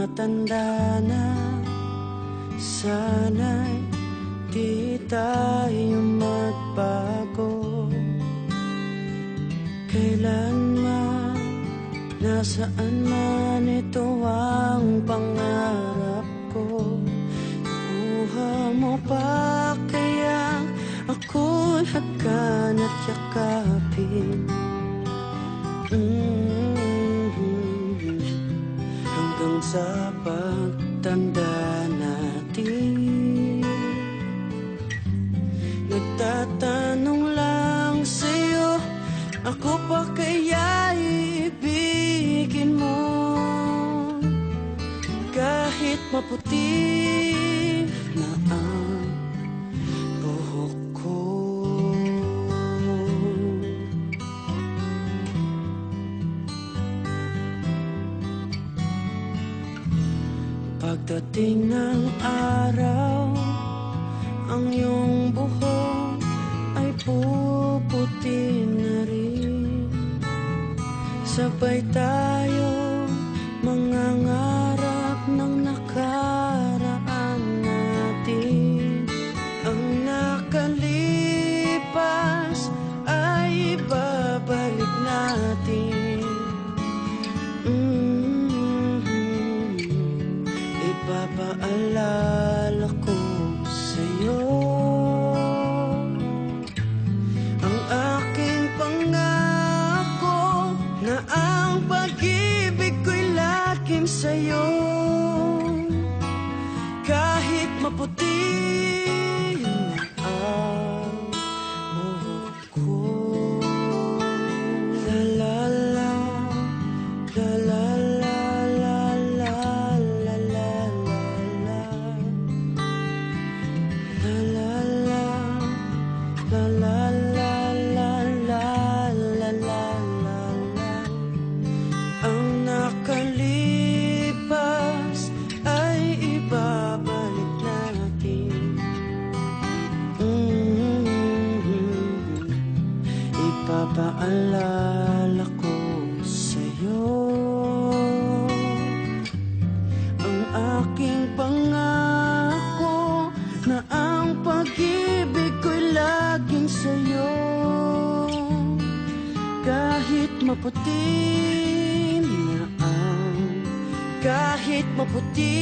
tumatanda na, sana'y di tayo magbago. Kailanman, nasaan man, ito ang pangarap ko. Kuha mo pa kaya ako'y hagkan at yakapin, hanggang sa pagtanda natin. Nagtatanong lang sa'yo, ako pa kaya ibigin mo? Kahit maputi na ang buhok ko. Pagdating ng araw, ang iyong buhok ay puputi na rin. Sabay tayo mangangarap ng nakaraan natin. Ang nakalipas ay ibabalik natin. Ipapaalala ko sa'yo ang aking pangako na ang pag-ibig ko'y laging sa'yo. Kahit maputi na ang buhok ko. La la la, la la la, la la la la la, la la la, la la la la la la la la. Ang nakalipas ay ibabalik natin. Ipapaalala ko sa'yo ang aking pangako na ang pag-ibig ko'y laging sa'yo. Kahit maputi na ang, kahit maputi